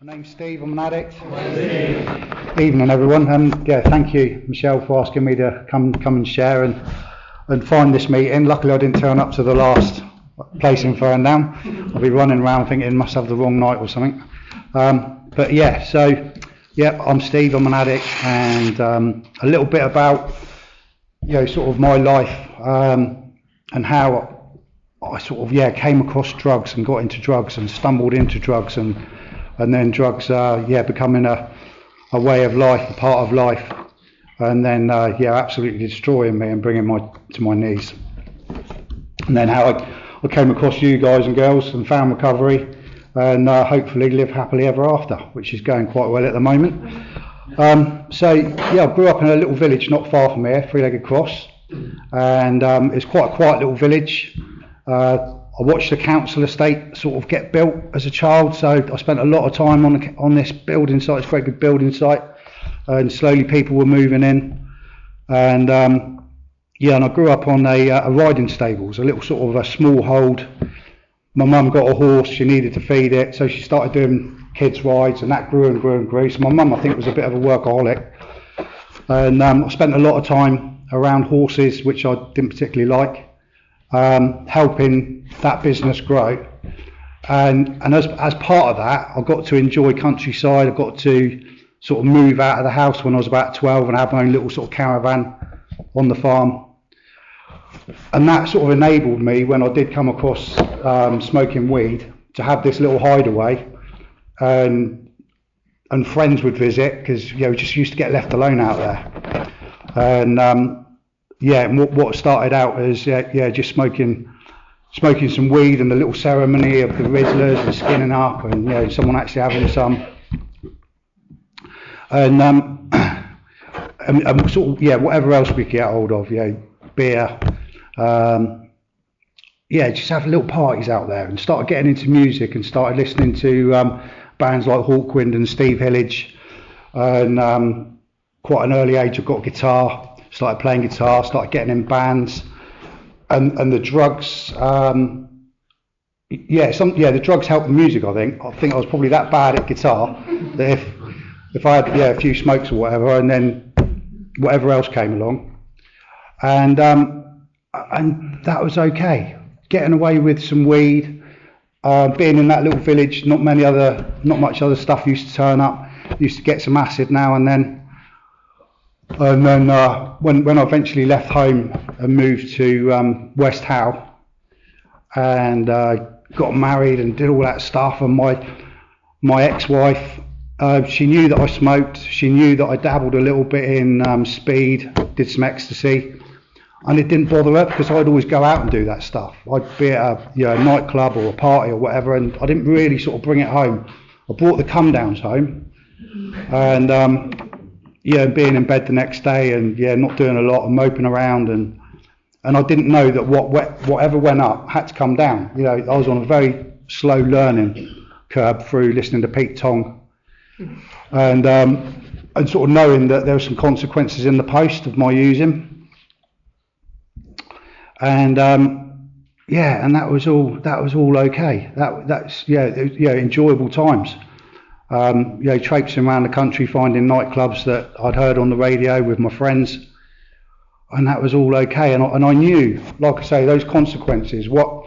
My name's Steve, I'm an addict. Evening everyone, thank you Michelle for asking me to come and share and find this meeting. Luckily I didn't turn up to the last place in Ferndown. I'll be running around thinking must have the wrong night or something. I'm Steve, I'm an addict, and a little bit about sort of my life and how I sort of came across drugs and got into drugs and stumbled into drugs and then drugs becoming a way of life, a part of life, and then absolutely destroying me and bringing me to my knees. And then how I came across you guys and girls and found recovery and hopefully live happily ever after, which is going quite well at the moment. I grew up in a little village not far from here, Three-Legged Cross, and it's quite a quiet little village. I watched the council estate sort of get built as a child, so I spent a lot of time on this building site. It's a great big building site, and slowly people were moving in, and I grew up on a riding stables, a little sort of a small hold. My mum got a horse, she needed to feed it, so she started doing kids rides, and that grew and grew and grew. So my mum, I think, was a bit of a workaholic, and I spent a lot of time around horses, which I didn't particularly like. Helping that business grow, and as part of that I got to enjoy countryside. I got to sort of move out of the house when I was about 12 and have my own little sort of caravan on the farm, and that sort of enabled me, when I did come across smoking weed, to have this little hideaway, and friends would visit because we just used to get left alone out there. And what started out as just smoking some weed and the little ceremony of the Rizzlers and skinning up, and someone actually having some, and sort of whatever else we could get hold of, beer, just have little parties out there, and started getting into music and started listening to bands like Hawkwind and Steve Hillage, and quite an early age I got a guitar. Started playing guitar, started getting in bands, and the drugs. The drugs helped the music. I think I was probably that bad at guitar that if I had a few smokes or whatever, and then whatever else came along, and that was okay. Getting away with some weed, being in that little village, not much other stuff used to turn up. Used to get some acid now and then. And then when I eventually left home and moved to West Howe and got married and did all that stuff, and my ex-wife, she knew that I smoked, she knew that I dabbled a little bit in speed, did some ecstasy, and it didn't bother her because I'd always go out and do that stuff. I'd be at a nightclub or a party or whatever, and I didn't really sort of bring it home. I brought the come-downs home, and being in bed the next day and not doing a lot and moping around, and I didn't know that whatever went up had to come down. I was on a very slow learning curve through listening to Pete Tong, and sort of knowing that there were some consequences in the post of my using, and and that was all okay. That's enjoyable times. Traipsing around the country, finding nightclubs that I'd heard on the radio with my friends, and that was all okay. And I knew, like I say, those consequences, what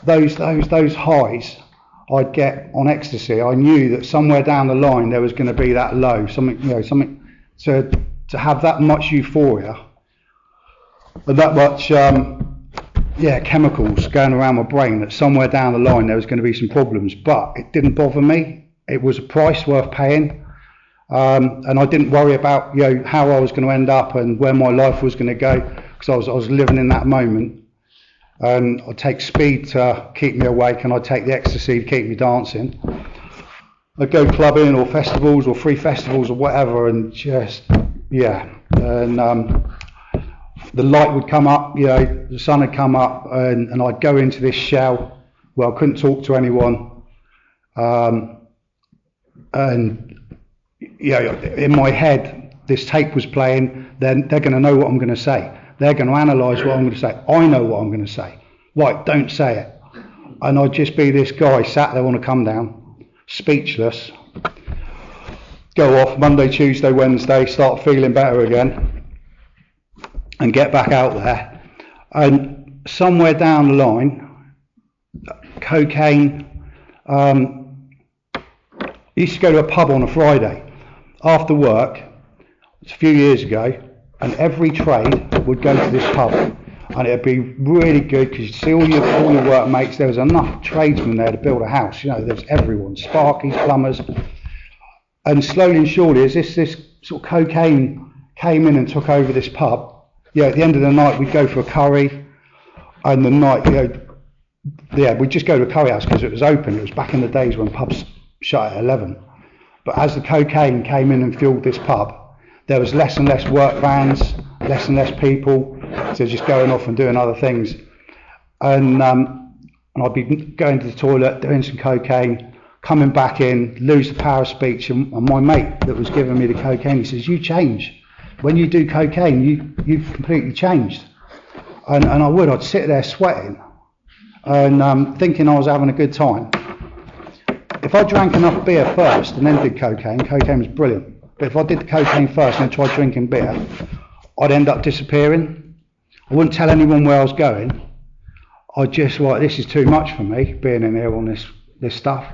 those highs I'd get on ecstasy. I knew that somewhere down the line there was going to be that low, something to have that much euphoria and that much chemicals going around my brain, that somewhere down the line there was going to be some problems. But it didn't bother me. It was a price worth paying, and I didn't worry about how I was going to end up and where my life was going to go, because I was living in that moment. And I'd take speed to keep me awake, and I'd take the ecstasy to keep me dancing. I'd go clubbing or festivals or free festivals or whatever, and the light would come up, the sun would come up, and I'd go into this shell where I couldn't talk to anyone. And in my head this tape was playing, then they're going to know what I'm going to say, they're going to analyse what I'm going to say, I know what I'm going to say, right, don't say it. And I'd just be this guy sat there on a come down, speechless, go off Monday, Tuesday, Wednesday, start feeling better again, and get back out there. And somewhere down the line, cocaine. I used to go to a pub on a Friday after work. It's a few years ago, and every trade would go to this pub, and it'd be really good because you'd see all your workmates. There was enough tradesmen there to build a house. You know, there's everyone, sparkies, plumbers, and slowly and surely, as this sort of cocaine came in and took over this pub, at the end of the night we'd go for a curry, and the night, we'd just go to a curry house because it was open. It was back in the days when pubs shut at 11. But as the cocaine came in and filled this pub, there was less and less work vans, less and less people, so just going off and doing other things. And I'd be going to the toilet, doing some cocaine, coming back in, lose the power of speech, and my mate that was giving me the cocaine, he says, "You change. When you do cocaine, you've completely changed." And I'd sit there sweating and thinking I was having a good time. If I drank enough beer first and then did cocaine was brilliant. But if I did the cocaine first and then tried drinking beer, I'd end up disappearing. I wouldn't tell anyone where I was going. I'd just this is too much for me, being in here on this stuff.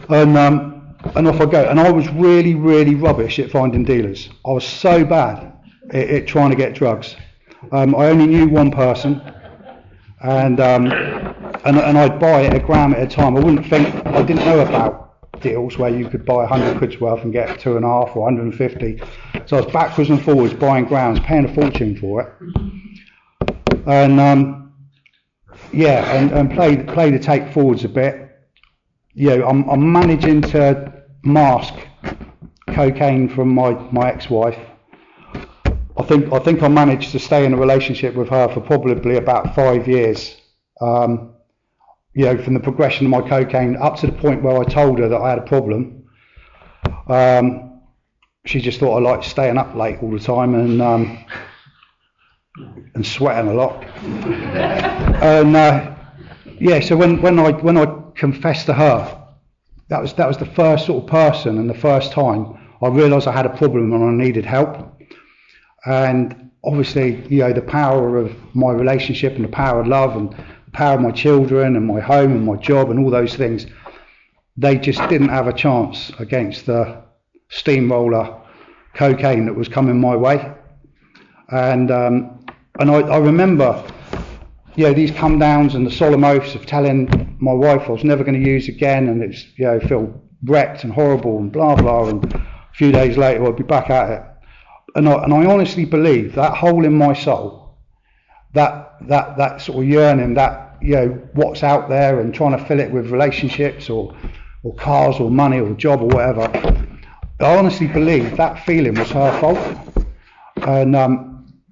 And off I go. And I was really, really rubbish at finding dealers. I was so bad at trying to get drugs. I only knew one person, and I'd buy it a gram at a time. I didn't know about deals where you could buy 100 quid's worth and get 2.5 or 150. So I was backwards and forwards buying grams, paying a fortune for it. And and play the take forwards a bit. I'm managing to mask cocaine from my ex-wife. I think I managed to stay in a relationship with her for probably about 5 years. From the progression of my cocaine up to the point where I told her that I had a problem. She just thought I liked staying up late all the time and sweating a lot. And so when I confessed to her, that was the first sort of person and the first time I realised I had a problem and I needed help. And obviously, the power of my relationship and the power of love and the power of my children and my home and my job and all those things, they just didn't have a chance against the steamroller cocaine that was coming my way. And I remember, these come downs and the solemn oaths of telling my wife I was never going to use again, and it's feel wrecked and horrible and blah blah. And a few days later, I'd be back at it. And I honestly believe that hole in my soul, that sort of yearning, that what's out there and trying to fill it with relationships or cars or money or job or whatever. I honestly believe that feeling was her fault, and I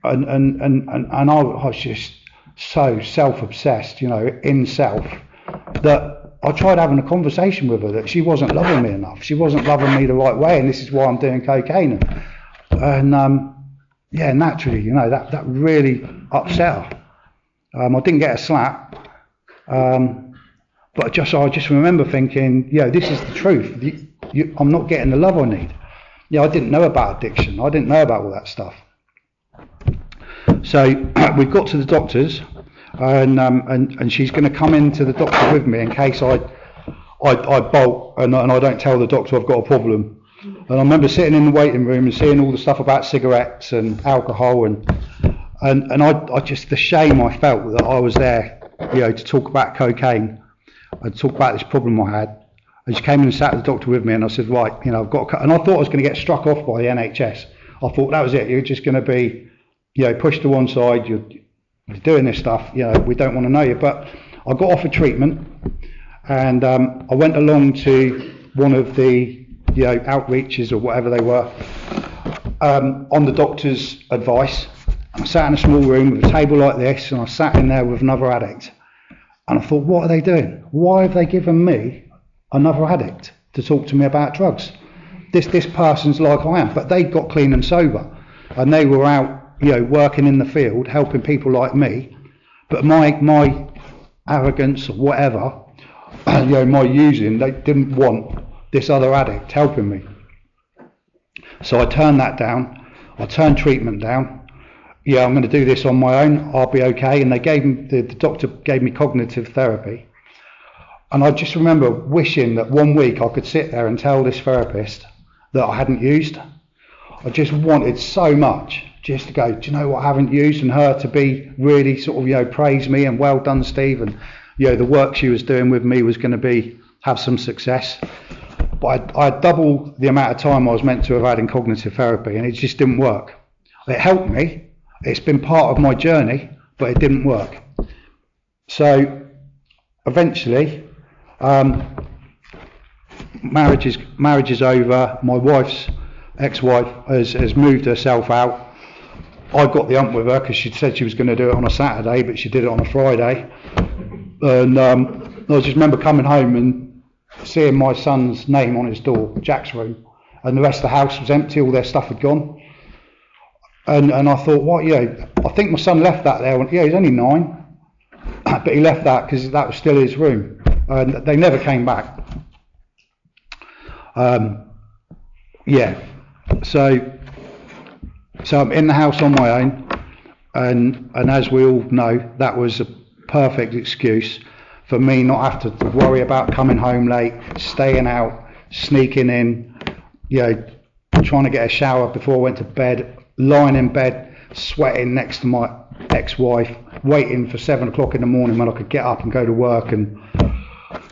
was just so self-obsessed, in self, that I tried having a conversation with her that she wasn't loving me enough. She wasn't loving me the right way, and this is why I'm doing cocaine. And naturally, that really upset her. I didn't get a slap, but I just remember thinking, this is the truth. I'm not getting the love I need. I didn't know about addiction. I didn't know about all that stuff. So we got to the doctors, and she's going to come into the doctor with me in case I bolt and I don't tell the doctor I've got a problem. And I remember sitting in the waiting room and seeing all the stuff about cigarettes and alcohol and I just, the shame I felt that I was there, to talk about cocaine and talk about this problem I had. And she came in and sat with the doctor with me, and I said, right, I've got and I thought I was going to get struck off by the NHS. I thought that was it. You're just going to be, pushed to one side. You're doing this stuff. We don't want to know you. But I got offered treatment, and I went along to one of the outreaches or whatever they were, on the doctor's advice. And I sat in a small room with a table like this, and I sat in there with another addict. And I thought, what are they doing? Why have they given me another addict to talk to me about drugs? This person's like I am, but they got clean and sober, and they were out, working in the field, helping people like me. But my arrogance or whatever, my using, they didn't want this other addict helping me. So I turned that down. I turned treatment down. Yeah, I'm going to do this on my own. I'll be okay. And they gave me, the doctor gave me cognitive therapy. And I just remember wishing that one week I could sit there and tell this therapist that I hadn't used. I just wanted so much just to go, do you know what I haven't used? And her to be really sort of, you know, praise me and well done, Steve. And, you know, the work she was doing with me was going to have some success. But I had double the amount of time I was meant to have had in cognitive therapy, and it just didn't work. It helped me. It's been part of my journey, but it didn't work. So eventually, marriage is over. My wife's ex-wife has moved herself out. I got the hump with her because she said she was going to do it on a Saturday, but she did it on a Friday. And I just remember coming home and seeing my son's name on his door, Jack's room, and the rest of the house was empty. All their stuff had gone. And I thought, what? Yeah, I think my son left that there. Yeah, he's only 9, but he left that because that was still his room. And they never came back. Yeah, so I'm in the house on my own, and as we all know, that was a perfect excuse for me not have to worry about coming home late, staying out, sneaking in, you know, trying to get a shower before I went to bed, lying in bed, sweating next to my ex-wife, waiting for 7 o'clock in the morning when I could get up and go to work, and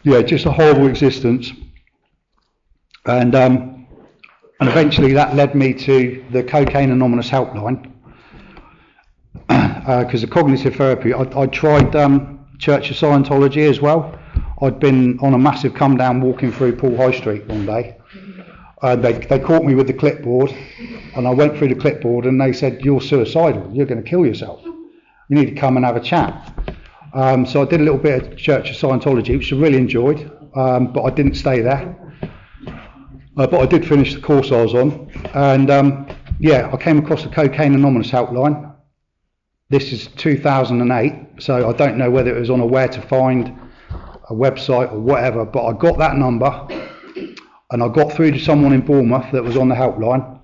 yeah, just a horrible existence. And eventually that led me to the Cocaine Anonymous helpline, because the cognitive therapy, I tried Church of Scientology as well. I'd been on a massive come down walking through Paul High Street one day. They caught me with the clipboard, and I went through the clipboard, and they said, "You're suicidal, you're going to kill yourself. You need to come and have a chat." So I did a little bit of Church of Scientology, which I really enjoyed, but I didn't stay there. But I did finish the course I was on, and yeah, I came across the Cocaine Anonymous helpline. This is 2008, so I don't know whether it was on a where to find a website or whatever, but I got that number, and I got through to someone in Bournemouth that was on the helpline,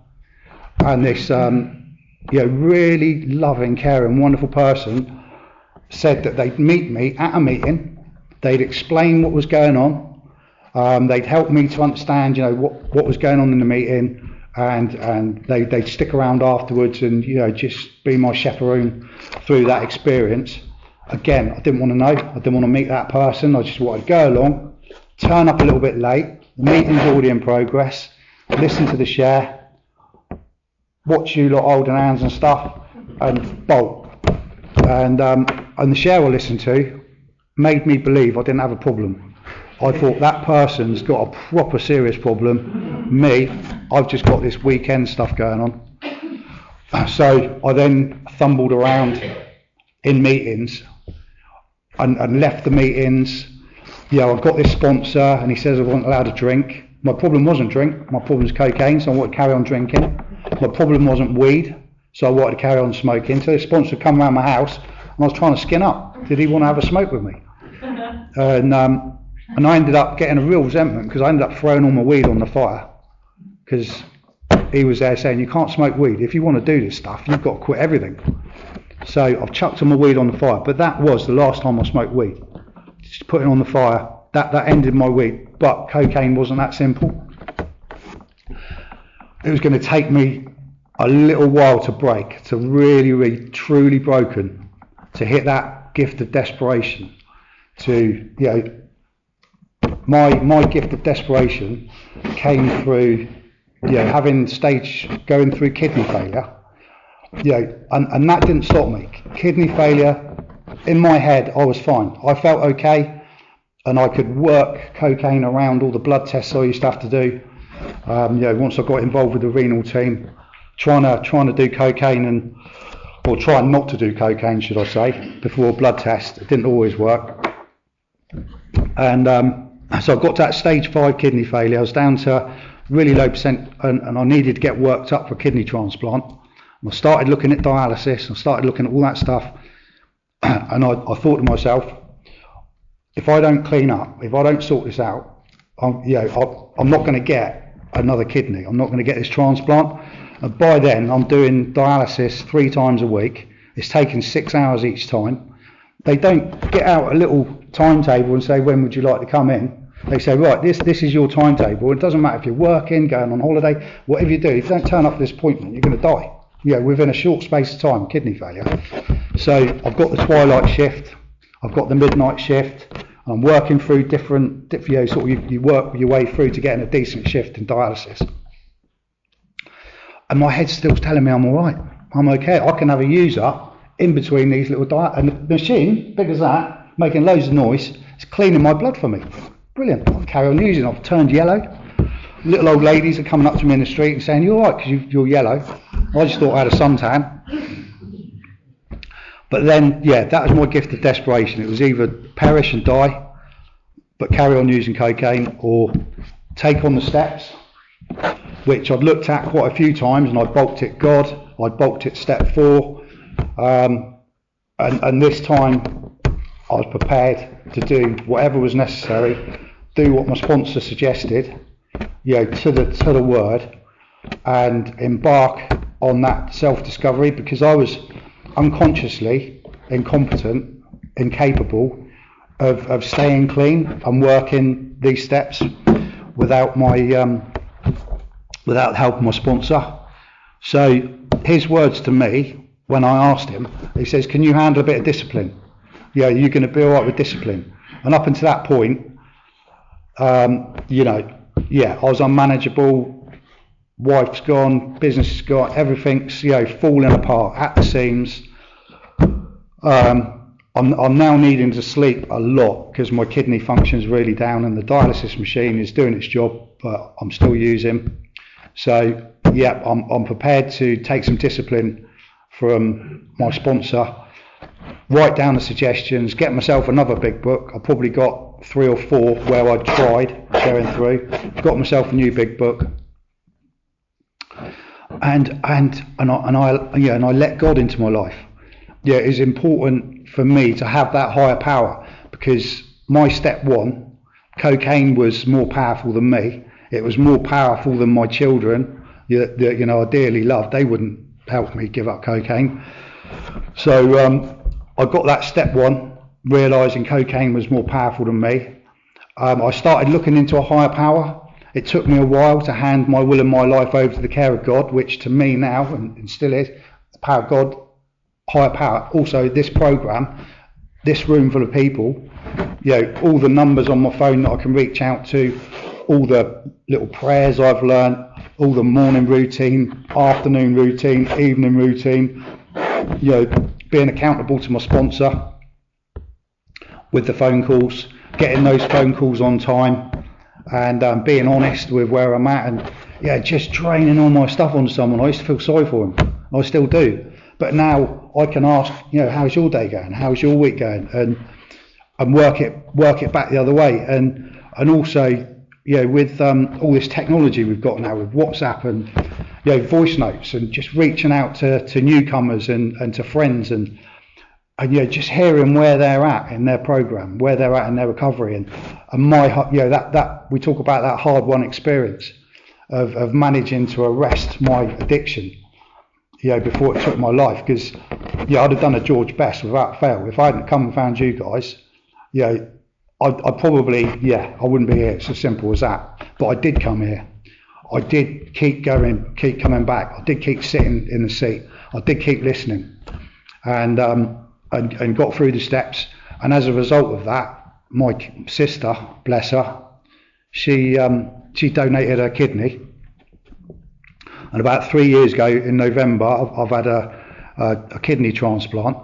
and this you know, really loving, caring, wonderful person said that they'd meet me at a meeting, they'd explain what was going on, they'd help me to understand, you know, what was going on in the meeting, and they'd stick around afterwards and, you know, just be my chaperone through that experience. Again, I didn't want to know, I didn't want to meet that person, I just wanted to go along, turn up a little bit late, the meeting's already in progress, listen to the share, watch you lot holding hands and stuff, and bolt. And the share I listened to made me believe I didn't have a problem. I thought that person's got a proper serious problem. Me, I've just got this weekend stuff going on. So I then fumbled around in meetings and left the meetings. You know, I've got this sponsor and he says I wasn't allowed to drink. My problem wasn't drink, my problem was cocaine, so I wanted to carry on drinking. My problem wasn't weed, so I wanted to carry on smoking. So the sponsor would come around my house and I was trying to skin up. Did he want to have a smoke with me? And I ended up getting a real resentment because I ended up throwing all my weed on the fire, because he was there saying, you can't smoke weed. If you want to do this stuff, you've got to quit everything. So I've chucked all my weed on the fire, but that was the last time I smoked weed. Just putting on the fire, that ended my week. But cocaine wasn't that simple. It was going to take me a little while to break, to really, really, truly broken, to hit that gift of desperation, to, you know, my gift of desperation came through, you know, going through kidney failure, you know, and that didn't stop me. Kidney failure, in my head, I was fine. I felt okay, and I could work cocaine around all the blood tests I used to have to do. You know, once I got involved with the renal team, trying to do cocaine or trying not to do cocaine, should I say, before a blood test. It didn't always work. And so I got to that stage 5 kidney failure. I was down to really low percent, and I needed to get worked up for kidney transplant. And I started looking at dialysis, and I started looking at all that stuff, and I thought to myself, if I don't clean up, if I don't sort this out, I'm not going to get another kidney. I'm not going to get this transplant. And by then, I'm doing dialysis 3 times a week. It's taking 6 hours each time. They don't get out a little timetable and say, when would you like to come in? They say, right, this is your timetable. It doesn't matter if you're working, going on holiday, whatever you do. If you don't turn up for this appointment, you're going to die. Within a short space of time, kidney failure. So I've got the twilight shift. I've got the midnight shift. I'm working through different you work your way through to getting a decent shift in dialysis. And my head's still telling me I'm all right. I'm okay. I can have a user in between these little and the machine, big as that, making loads of noise, it's cleaning my blood for me. Brilliant. I'll carry on using. I've turned yellow. Little old ladies are coming up to me in the street and saying, "You're all right because you're yellow." I just thought I had a suntan. But then, that was my gift of desperation. It was either perish and die, but carry on using cocaine, or take on the steps, which I'd looked at quite a few times, and I'd balked at God, I'd balked at step 4, and this time I was prepared to do whatever was necessary, do what my sponsor suggested, to the word, and embark on that self-discovery, because I was unconsciously incompetent, incapable of staying clean and working these steps without without the help of my sponsor. So his words to me when I asked him, he says, "Can you handle a bit of discipline? You're going to be all right with discipline." And up until that point, I was unmanageable. Wife's gone, business is gone, everything's falling apart at the seams. I'm now needing to sleep a lot because my kidney function's really down, and the dialysis machine is doing its job, but I'm still using. So I'm prepared to take some discipline from my sponsor, write down the suggestions, get myself another big book. I've probably got 3 or 4 where I tried going through, got myself a new big book. And I let God into my life. It's important for me to have that higher power, because my step 1, cocaine was more powerful than me. It was more powerful than my children that I dearly loved. They wouldn't help me give up cocaine. So I got that step 1, realising cocaine was more powerful than me. I started looking into a higher power. It took me a while to hand my will and my life over to the care of God, which to me now, and still is, the power of God, higher power. Also this programme, this room full of people, all the numbers on my phone that I can reach out to, all the little prayers I've learned, all the morning routine, afternoon routine, evening routine, being accountable to my sponsor with the phone calls, getting those phone calls on time, and being honest with where I'm at, and just draining all my stuff on someone. I used to feel sorry for them. I still do. But now I can ask, how's your day going? How's your week going? And work it back the other way. And also, with all this technology we've got now with WhatsApp and voice notes, and just reaching out to newcomers and to friends, and just hearing where they're at in their program, where they're at in their recovery, and my that we talk about that hard-won experience of managing to arrest my addiction, before it took my life, because I'd have done a George Best without fail. If I hadn't come and found you guys, I'd probably I wouldn't be here. It's as simple as that. But I did come here. I did keep going, keep coming back. I did keep sitting in the seat. I did keep listening, and got through the steps. And as a result of that, my sister, bless her, she donated her kidney. And about 3 years ago in November, I've had a kidney transplant.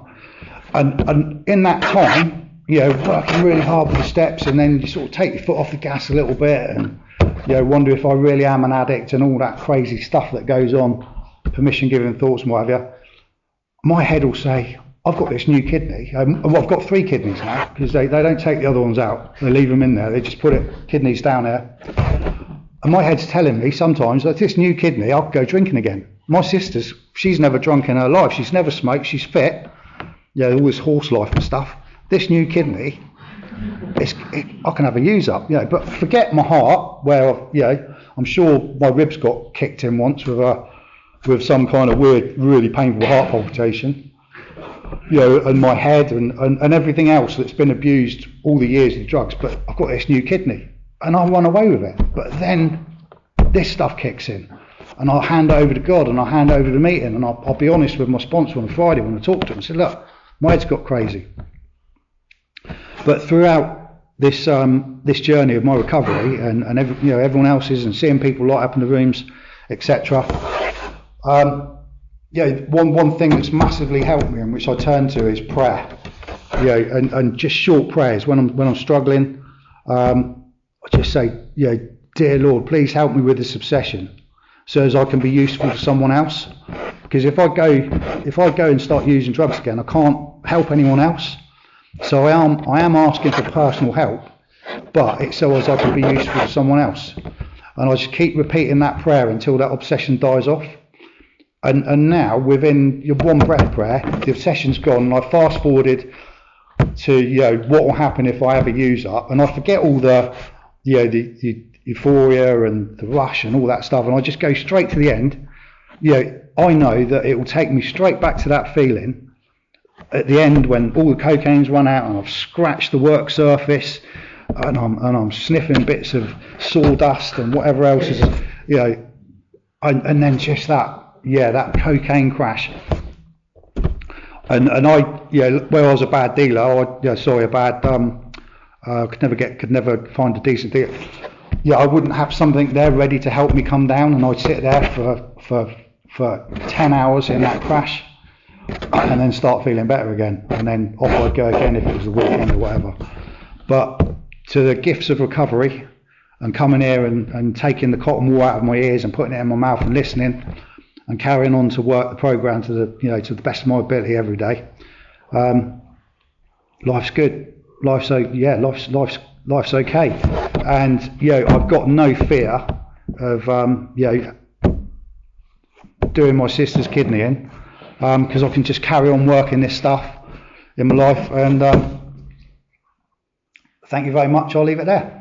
And in that time, working really hard with the steps, and then you sort of take your foot off the gas a little bit, and wonder if I really am an addict and all that crazy stuff that goes on, permission-giving thoughts and what have you. My head will say, I've got this new kidney. Well, I've got 3 kidneys now, because they don't take the other ones out. They leave them in there. They just put kidneys down there. And my head's telling me sometimes that this new kidney, I'll go drinking again. My sister's, she's never drunk in her life. She's never smoked. She's fit. All this horse life and stuff. This new kidney, I can have a use up. But forget my heart, where I'm sure my ribs got kicked in once with some kind of weird, really painful heart palpitation. You know, and my head and everything else that's been abused all the years of drugs, but I've got this new kidney and I'll run away with it. But then this stuff kicks in and I'll hand it over to God and I'll hand over the meeting, and I'll be honest with my sponsor on Friday when I talk to him and say, look, my head's got crazy. But throughout this journey of my recovery and everyone else's, and seeing people light up in the rooms, etc. One thing that's massively helped me and which I turn to is prayer. And just short prayers when I'm struggling. I just say, dear Lord, please help me with this obsession, so as I can be useful to someone else. Because if I go and start using drugs again, I can't help anyone else. So I am asking for personal help, but it's so as I can be useful to someone else. And I just keep repeating that prayer until that obsession dies off. And now, within your one breath prayer, the obsession's gone, and I fast forwarded to what will happen if I ever use up, and I forget all the euphoria and the rush and all that stuff, and I just go straight to the end. I know that it will take me straight back to that feeling at the end when all the cocaine's run out and I've scratched the work surface and I'm sniffing bits of sawdust and whatever else is, and then just that cocaine crash. And I, where I was a bad dealer, could never find a decent deal. I wouldn't have something there ready to help me come down, and I'd sit there for 10 hours in that crash, and then start feeling better again, and then off I'd go again if it was the weekend or whatever. But to the gifts of recovery and coming here and taking the cotton wool out of my ears and putting it in my mouth and listening and carrying on to work the program to the best of my ability every day. Life's good. Life's okay. And I've got no fear of doing my sister's kidney in, because I can just carry on working this stuff in my life. And thank you very much. I'll leave it there.